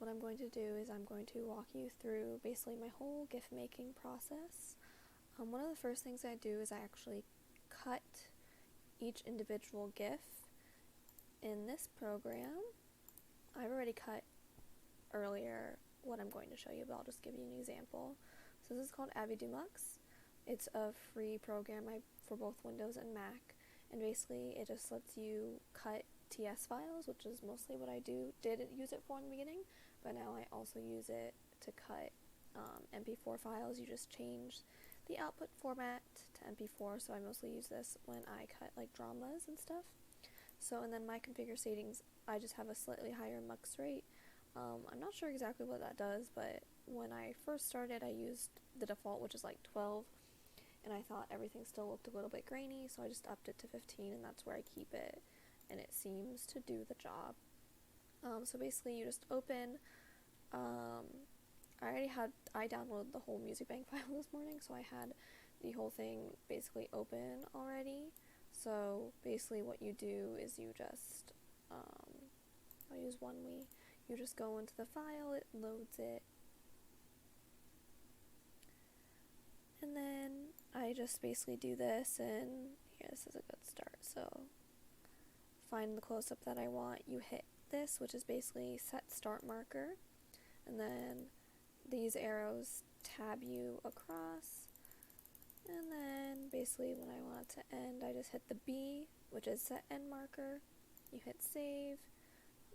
what I'm going to do is I'm going to walk you through basically my whole GIF making process. One of the first things I do is I actually cut each individual GIF in this program. I've already cut earlier what I'm going to show you, but I'll just give you an example. So this is called AviSynth. It's a free program for both Windows and Mac, and basically it just lets you cut TS files, which is mostly what I did use it for in the beginning, but now I also use it to cut MP4 files. You just change the output format to MP4, so I mostly use this when I cut like dramas and stuff. So, and then my configure settings, I just have a slightly higher mux rate. I'm not sure exactly what that does, but when I first started, I used the default, which is like 12, and I thought everything still looked a little bit grainy, so I just upped it to 15, and that's where I keep it, and it seems to do the job. So basically, you just open. I downloaded the whole music bank file this morning, so I had the whole thing basically open already. So basically, what you do is you just, I'll use OneWe. You just go into the file, it loads it, and then I just basically do this, and yeah, this is a good start. So find the close-up that I want, you hit this, which is basically set start marker, and then these arrows tab you across, and then basically when I want it to end, I just hit the B, which is set end marker, you hit save,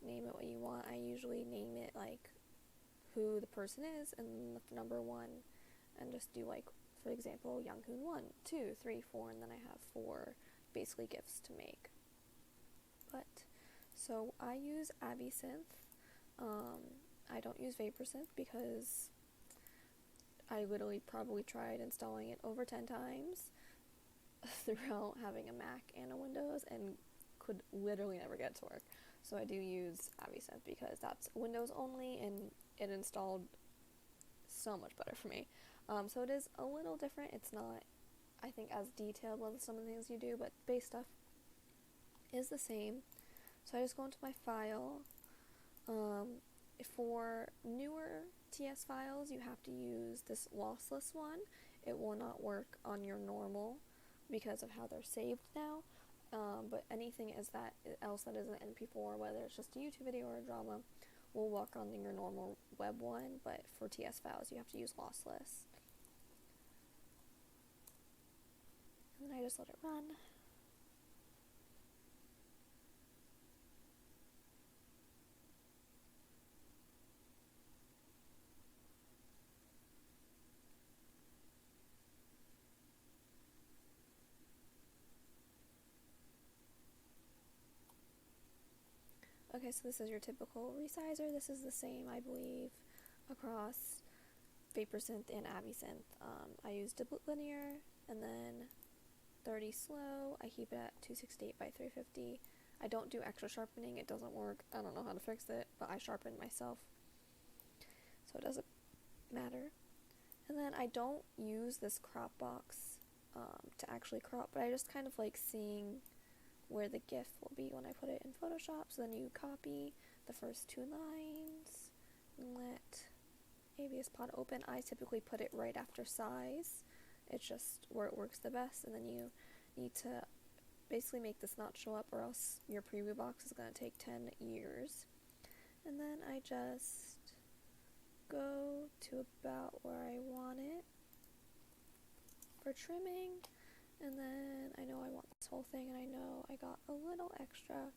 name it what you want. I usually name it like who the person is and the number 1, and just do like, for example, Younghoon 1, 2, 3, 4, and then I have 4 basically GIFs to make. So I use AviSynth. I don't use VaporSynth because I literally probably tried installing it over 10 times throughout having a Mac and a Windows and could literally never get it to work. So I do use AviSynth because that's Windows only, and it installed so much better for me. So it is a little different. It's not, I think, as detailed with some of the things you do, but base stuff is the same. So I just go into my file. For newer TS files, you have to use this lossless one. It will not work on your normal because of how they're saved now. But anything else that is an MP4, whether it's just a YouTube video or a drama, will work on your normal web one. But for TS files, you have to use lossless. And then I just let it run. Okay, so this is your typical resizer. This is the same, I believe, across VaporSynth and AviSynth. I use linear, and then 30 slow. I keep it at 268 by 350. I don't do extra sharpening. It doesn't work. I don't know how to fix it, but I sharpen myself, so it doesn't matter. And then I don't use this crop box to actually crop, but I just kind of like seeing where the GIF will be when I put it in Photoshop. So then you copy the first 2 lines and let AVS Pod open. I typically put it right after size. It's just where it works the best, and then you need to basically make this not show up, or else your preview box is going to take 10 years. And then I just go to about where I want it for trimming, and then I know I want this whole thing, and I know I got a little extra.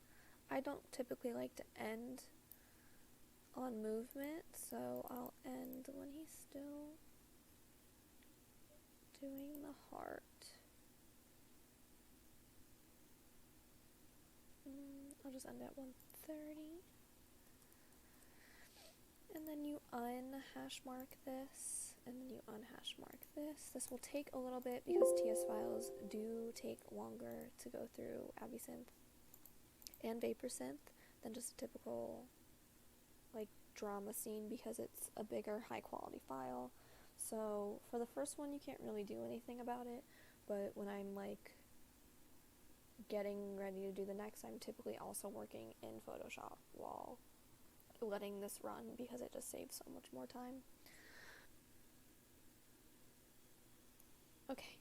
I don't typically like to end on movement, so I'll end when he's still doing the heart. I'll just end at 130. And then you unhash mark this, and then you unhash mark this. This will take a little bit because TS files do take longer to go through AviSynth and VaporSynth than just a typical like drama scene, because it's a bigger, high quality file. So for the first one, you can't really do anything about it, but when I'm like getting ready to do the next, I'm typically also working in Photoshop while letting this run because it just saves so much more time. Okay,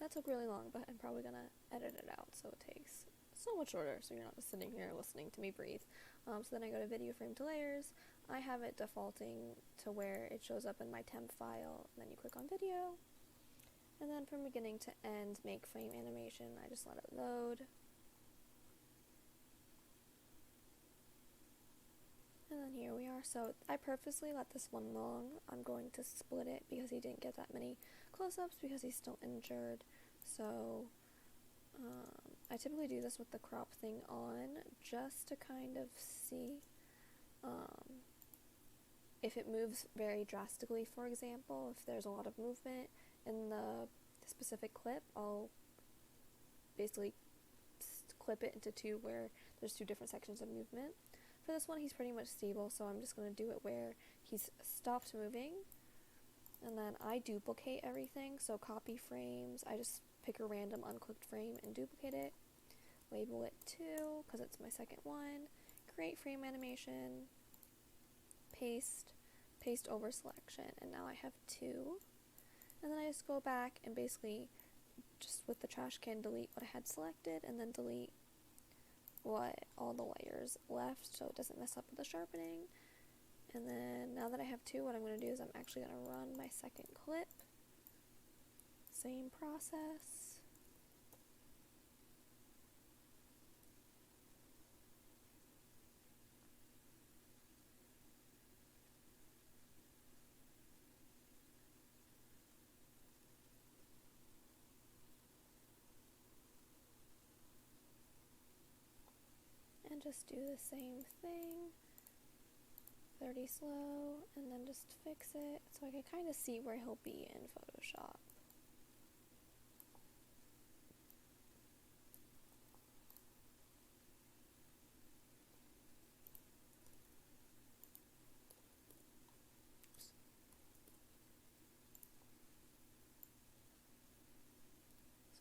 that took really long, but I'm probably gonna edit it out so it takes so much shorter, so you're not just sitting here listening to me breathe. So then I go to video frame to layers. I have it defaulting to where it shows up in my temp file, and then you click on video, and then from beginning to end, make frame animation. I just let it load. And then here we are. So I purposely let this one long. I'm going to split it because he didn't get that many close-ups because he's still injured. So I typically do this with the crop thing on just to kind of see if it moves very drastically. For example, if there's a lot of movement in the specific clip, I'll basically clip it into two where there's two different sections of movement. For this one, he's pretty much stable, so I'm just going to do it where he's stopped moving. And then I duplicate everything, so copy frames. I just pick a random unclicked frame and duplicate it. Label it 2, because it's my second one. Create frame animation. Paste over selection. And now I have 2. And then I just go back and basically, just with the trash can, delete what I had selected, and then delete all the layers left so it doesn't mess up with the sharpening. And then now that I have 2, what I'm going to do is I'm actually going to run my second clip. Same process. And just do the same thing. 30 slow, and then just fix it so I can kind of see where he'll be in Photoshop.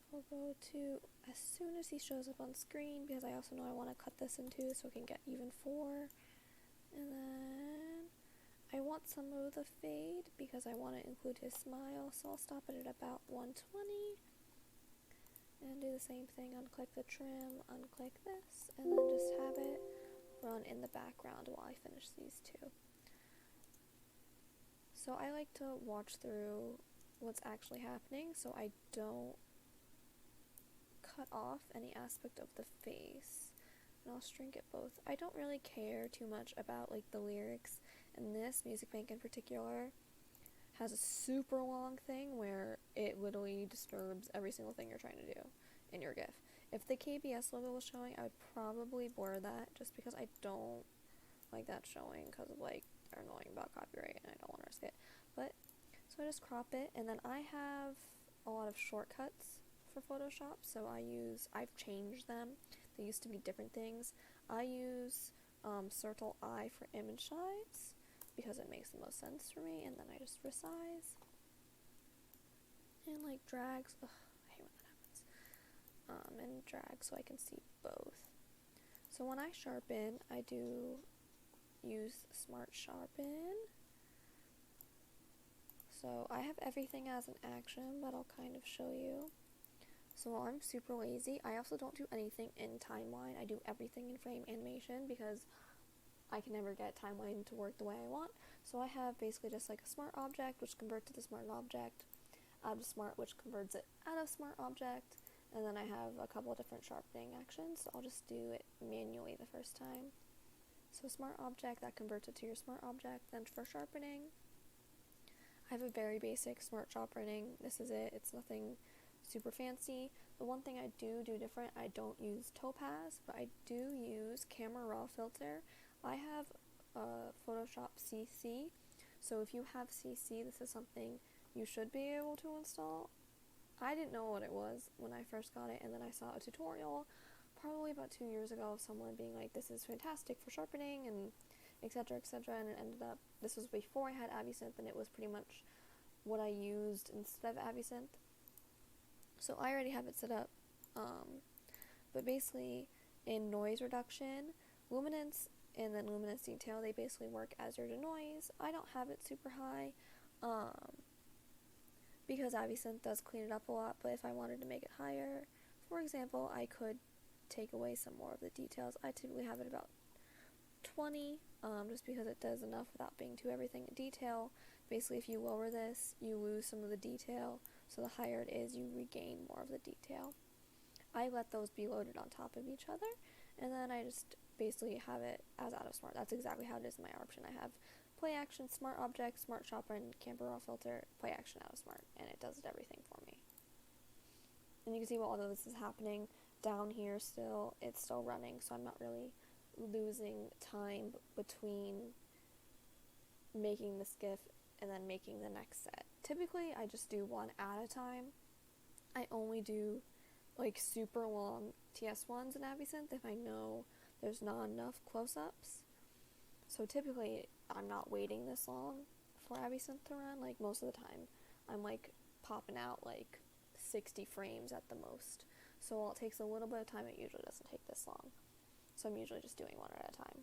So we'll go to as soon as he shows up on screen, because I also know I want to cut this in two so we can get even 4. And then I want some of the fade because I want to include his smile, so I'll stop it at about 120. And do the same thing, unclick the trim, unclick this, and then just have it run in the background while I finish these 2. So I like to watch through what's actually happening so I don't cut off any aspect of the face. And I'll shrink it both. I don't really care too much about like the lyrics, and this music bank in particular has a super long thing where it literally disturbs every single thing you're trying to do in your GIF. If the KBS logo was showing, I would probably blur that just because I don't like that showing because of like they're annoying about copyright and I don't want to risk it. But so I just crop it, and then I have a lot of shortcuts for Photoshop, so I've changed them. They used to be different things. I use Circle I for image size because it makes the most sense for me, and then I just resize and like drags. Ugh, I hate when that happens. And drag so I can see both. So when I sharpen, I do use Smart Sharpen. So I have everything as an action, but I'll kind of show you. So while I'm super lazy, I also don't do anything in timeline. I do everything in frame animation because I can never get timeline to work the way I want. So I have basically just like a smart object, which converts to the smart object, add a smart, which converts it out of smart object, and then I have a couple of different sharpening actions. So I'll just do it manually the first time. So smart object, that converts it to your smart object. Then for sharpening, I have a very basic smart sharpening. This is it. It's nothing super fancy. The one thing I do different, I don't use Topaz, but I do use Camera Raw Filter. I have Photoshop CC, so if you have CC, this is something you should be able to install. I didn't know what it was when I first got it, and then I saw a tutorial probably about 2 years ago of someone being like, this is fantastic for sharpening, and etc, and it ended up, this was before I had AviSynth, and it was pretty much what I used instead of AviSynth. So I already have it set up, but basically in noise reduction, luminance and then luminance detail, they basically work as your denoise. I don't have it super high, because AviSynth does clean it up a lot, but if I wanted to make it higher, for example, I could take away some more of the details. I typically have it about 20, just because it does enough without being too everything in detail. Basically, if you lower this, you lose some of the detail, so the higher it is, you regain more of the detail. I let those be loaded on top of each other, and then I just basically have it as out of smart. That's exactly how it is in my option. I have play action, smart object, smart sharpen, camber raw filter, play action, out of smart, and it does everything for me. And you can see while all of this is happening, down here still, it's still running, so I'm not really losing time between making the skiff and then making the next set. Typically, I just do one at a time. I only do like super long TS1s in AviSynth if I know there's not enough close-ups. So typically, I'm not waiting this long for AviSynth to run. Like, most of the time, I'm like popping out like 60 frames at the most. So while it takes a little bit of time, it usually doesn't take this long. So I'm usually just doing one at a time.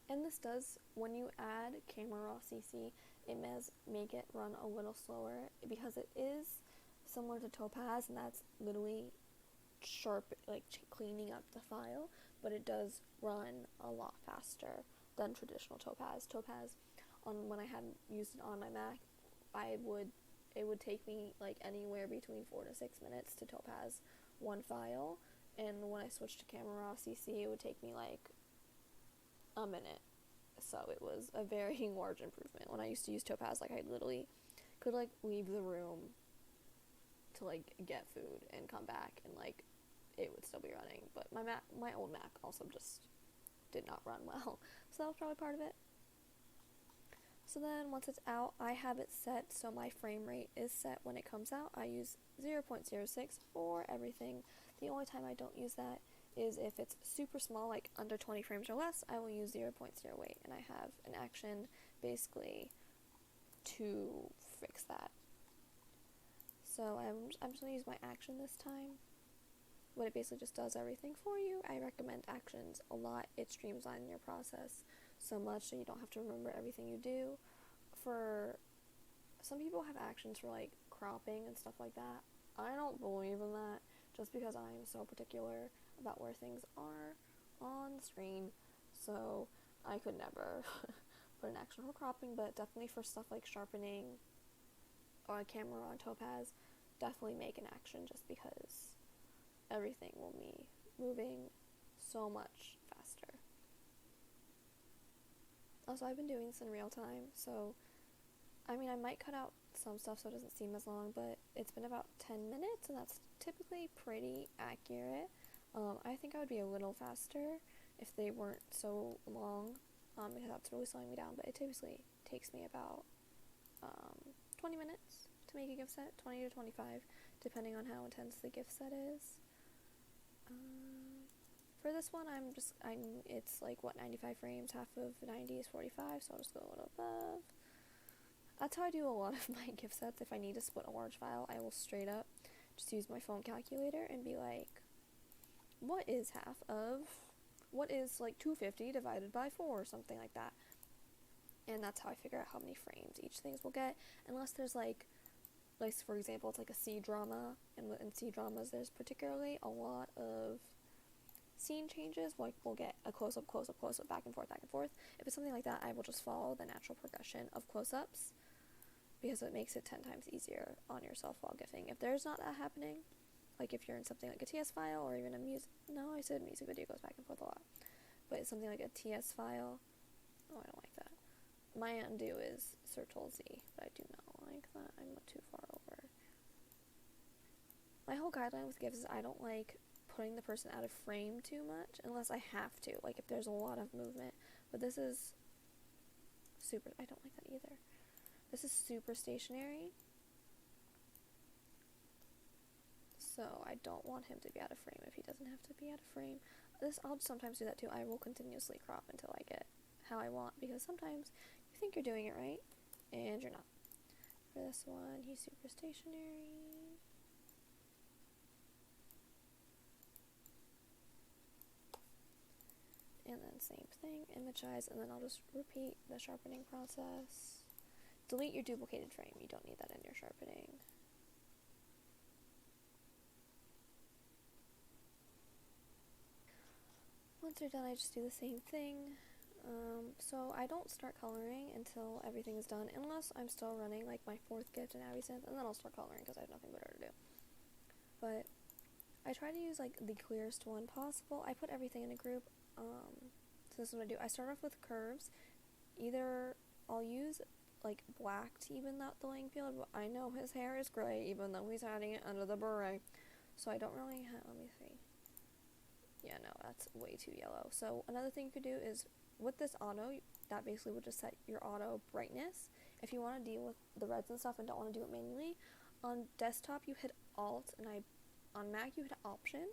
And this does, when you add camera raw CC, it does make it run a little slower, because it is similar to Topaz, and that's literally sharp, like cleaning up the file, but it does run a lot faster than traditional Topaz. Topaz, when I had used it on my Mac, it would take me like anywhere between 4 to 6 minutes to Topaz one file, and when I switched to camera raw CC, it would take me like a minute. So it was a very large improvement. When I used to use Topaz, like, I literally could like leave the room to like get food and come back, and like it would still be running. But my old Mac also just did not run well, so that was probably part of it. So then once it's out, I have it set so my frame rate is set when it comes out. I use 0.06 for everything. The only time I don't use that is if it's super small, like under 20 frames or less. I will use 0.08, and I have an action basically to fix that. So I'm just going to use my action this time, but it basically just does everything for you. I recommend actions a lot. It streamlines your process so much so you don't have to remember everything you do. For some people have actions for like cropping and stuff like that. I don't believe in that, just because I am so particular about where things are on the screen, so I could never put an action for cropping. But definitely for stuff like sharpening or a camera on Topaz, definitely make an action, just because everything will be moving so much faster. Also, I've been doing this in real time, so I mean, I might cut out some stuff so it doesn't seem as long, but it's been about 10 minutes, and that's typically pretty accurate. I think I would be a little faster if they weren't so long, because that's really slowing me down, but it typically takes me about 20 minutes to make a gift set, 20 to 25, depending on how intense the gift set is. For this one, it's like, 95 frames, half of 90 is 45, so I'll just go a little above. That's how I do a lot of my gift sets. If I need to split a large file, I will straight up just use my phone calculator and be like, what is like 250 divided by 4, or something like that. And that's how I figure out how many frames each things will get, unless there's like for example, it's like a C drama, and in C dramas there's particularly a lot of scene changes. Like, we'll get a close-up, close-up, close-up, back and forth, back and forth. If it's something like that, I will just follow the natural progression of close-ups, because it makes it 10 times easier on yourself while gifting. If there's not that happening, like if you're in something like a TS file, or even a music video goes back and forth a lot, but it's something like a TS file, I don't like that. My undo is Ctrl Z, but I do not like that. I'm too far over. My whole guideline with gifts is I don't like putting the person out of frame too much, unless I have to, like if there's a lot of movement. But this is super, I don't like that either. This is super stationary, so I don't want him to be out of frame if he doesn't have to be out of frame. I'll sometimes do that too. I will continuously crop until I get how I want, because sometimes you think you're doing it right, and you're not. For this one, he's super stationary. same thing, imagize, and then I'll just repeat the sharpening process. Delete your duplicated frame, you don't need that in your sharpening. Once you're done, I just do the same thing. So I don't start coloring until everything is done, unless I'm still running like my 4th gift in AviSynth, and then I'll start coloring because I have nothing better to do. But I try to use like the clearest one possible. I put everything in a group. So this is what I do. I start off with curves. Either I'll use like black to even out the laying field, but I know his hair is gray even though he's hiding it under the beret. So I don't really have, let me see. Yeah, no, that's way too yellow. So another thing you could do is with this auto, that basically would just set your auto brightness. If you want to deal with the reds and stuff and don't want to do it manually, on desktop you hit Alt, and on Mac you hit Option.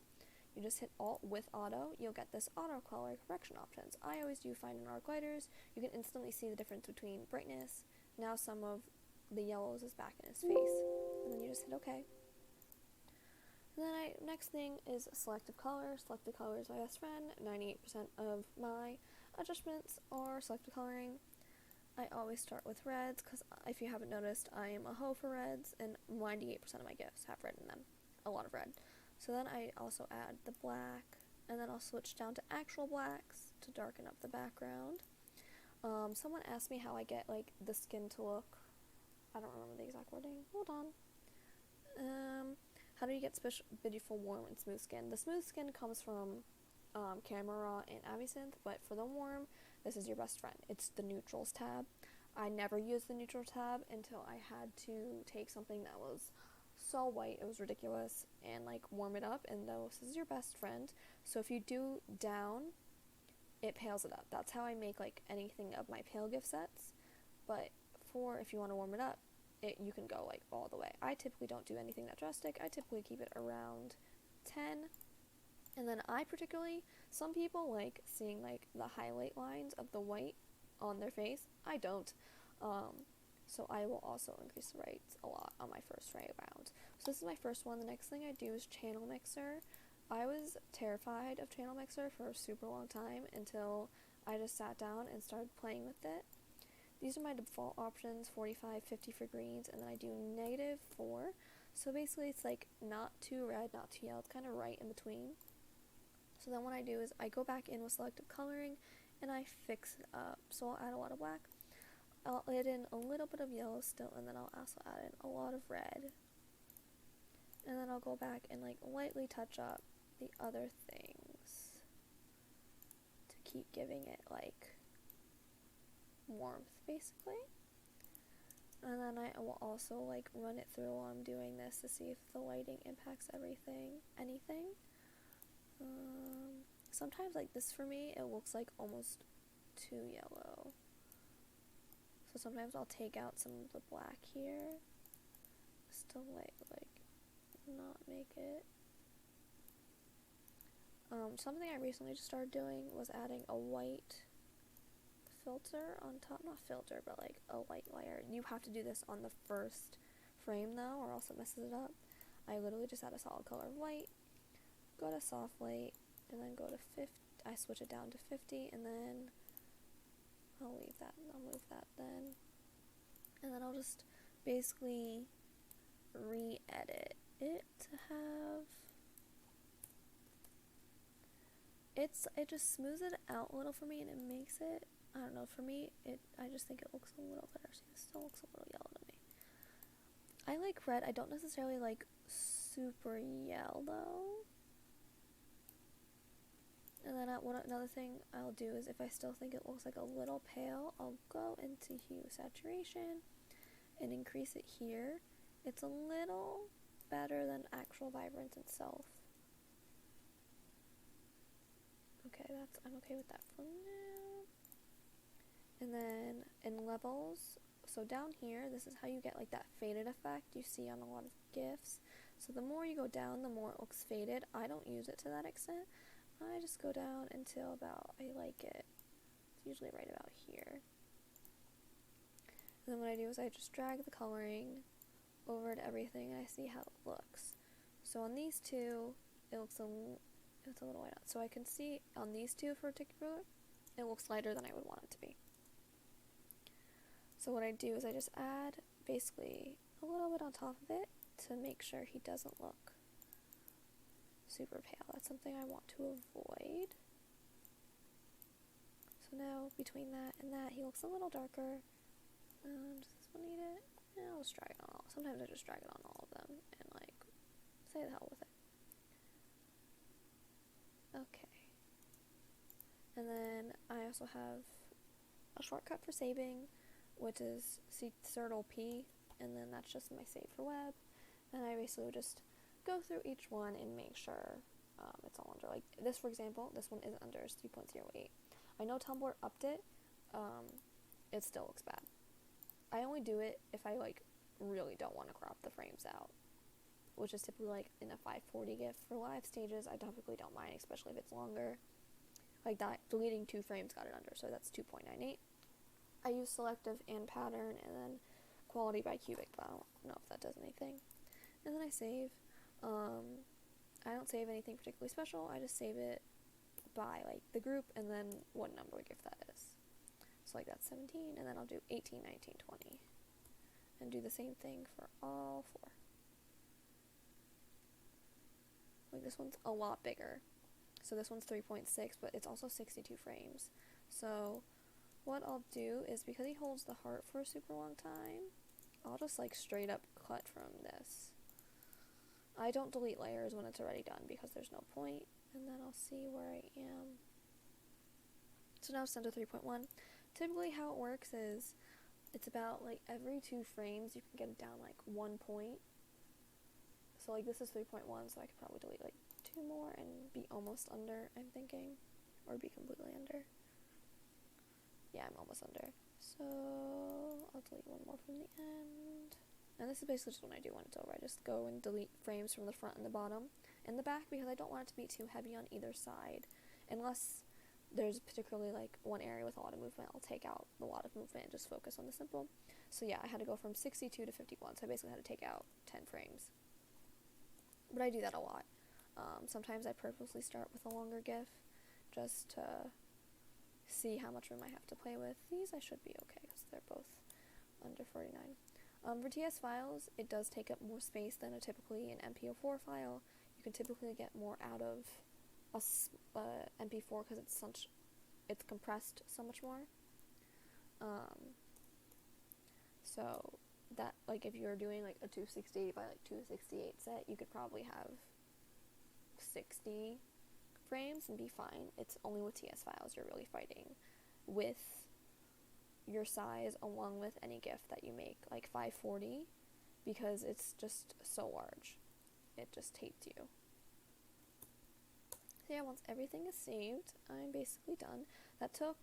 You just hit Alt with auto, you'll get this auto color correction options. I always do fine and arc lighters. You can instantly see the difference between brightness. Now some of the yellows is back in his face. And then you just hit OK. And then next thing is selective color. Selective color is my best friend. 98% of my adjustments are selective coloring. I always start with reds because if you haven't noticed, I am a hoe for reds, and 98% of my gifts have red in them. A lot of red. So then I also add the black, and then I'll switch down to actual blacks to darken up the background. Someone asked me how I get like the skin to look, I don't remember the exact wording, hold on. How do you get special, beautiful, warm, and smooth skin? The smooth skin comes from Camera Raw and AviSynth, but for the warm, this is your best friend. It's the neutrals tab. I never used the neutral tab until I had to take something that was so white, it was ridiculous, and like warm it up, and this is your best friend. So if you do down, it pales it up. That's how I make like anything of my pale gift sets. But for if you want to warm it up, you can go like all the way. I typically don't do anything that drastic. I typically keep it around 10. And then some people like seeing like the highlight lines of the white on their face. I don't. So I will also increase the rates a lot on my first try round. So this is my first one. The next thing I do is channel mixer. I was terrified of channel mixer for a super long time until I just sat down and started playing with it. These are my default options, 45, 50 for greens, and then I do -4. So basically it's like not too red, not too yellow, it's kind of right in between. So then what I do is I go back in with selective coloring and I fix it up. So I'll add a lot of black. I'll add in a little bit of yellow still, and then I'll also add in a lot of red. And then I'll go back and like lightly touch up the other things to keep giving it like warmth basically. And then I will also like run it through while I'm doing this to see if the lighting impacts anything. Sometimes like this for me, it looks like almost too yellow. So sometimes I'll take out some of the black here, just to like not make it. Something I recently just started doing was adding a white filter on top, not filter, but like a white layer. You have to do this on the first frame though, or else it messes it up. I literally just add a solid color of white, go to soft light, and then go to 50. I switch it down to 50, and then I'll leave that, I'll move that then. And then I'll just basically re-edit it to have, it just smooths it out a little for me, and it makes it, I don't know, for me, I just think it looks a little better. See, this still looks a little yellow to me. I like red, I don't necessarily like super yellow. And then another thing I'll do is if I still think it looks like a little pale, I'll go into hue saturation and increase it here. It's a little better than actual vibrance itself. Okay, I'm okay with that for now. And then in levels, so down here, this is how you get like that faded effect you see on a lot of GIFs. So the more you go down, the more it looks faded. I don't use it to that extent. I just go down until about, I like it. It's usually right about here. And then what I do is I just drag the coloring over to everything, and I see how it looks. So on these two, it's a little white out. So I can see on these two in particular, it looks lighter than I would want it to be. So what I do is I just add basically a little bit on top of it to make sure he doesn't look super pale. That's something I want to avoid. So now between that and that, he looks a little darker. Does this one need it? Yeah, I'll just drag it on all. Sometimes I just drag it on all of them and like say the hell with it. Okay. And then I also have a shortcut for saving, which is Ctrl P, and then that's just my save for web. And I basically would just go through each one and make sure it's all under. Like this, for example, this one isn't under, it's 3.08. I know Tumblr upped it, it still looks bad. I only do it if I like really don't want to crop the frames out, which is typically like in a 540 GIF. For live stages, I typically don't mind, especially if it's longer. Like that, deleting 2 frames got it under, so that's 2.98. I use selective and pattern, and then quality by cubic, but I don't know if that does anything. And then I save. I don't save anything particularly special, I just save it by like the group and then what number GIF that is. So like that's 17, and then I'll do 18, 19, 20. And do the same thing for all 4. Like this one's a lot bigger. So this one's 3.6, but it's also 62 frames. So what I'll do is, because he holds the heart for a super long time, I'll just like straight up cut from this. I don't delete layers when it's already done because there's no point. And then I'll see where I am. So now it's down to 3.1. Typically how it works is it's about like every 2 frames you can get it down like 1 point. So like this is 3.1, so I could probably delete like 2 more and be almost under, I'm thinking. Or be completely under. Yeah, I'm almost under. So I'll delete 1 more from the end. And this is basically just what I do when it's over. I just go and delete frames from the front and the bottom and the back, because I don't want it to be too heavy on either side. Unless there's particularly like one area with a lot of movement, I'll take out a lot of movement and just focus on the simple. So yeah, I had to go from 62 to 51, so I basically had to take out 10 frames. But I do that a lot. Sometimes I purposely start with a longer GIF just to see how much room I have to play with. These I should be okay because they're both under 49. For TS files, it does take up more space than typically an MP4 file. You can typically get more out of a MP4 because it's compressed so much more. So that, like, if you're doing like a 268 by like 268 set, you could probably have 60 frames and be fine. It's only with TS files you're really fighting with your size along with any GIF that you make, like 540, because it's just so large. It just hates you. So yeah, once everything is saved, I'm basically done. That took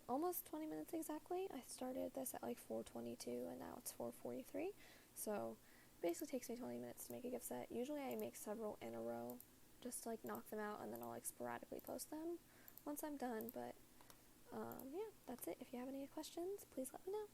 almost 20 minutes exactly. I started this at like 4:22 and now it's 4:43. So basically takes me 20 minutes to make a GIF set. Usually I make several in a row, just to like knock them out, and then I'll like sporadically post them once I'm done. But yeah, that's it. If you have any questions, please let me know.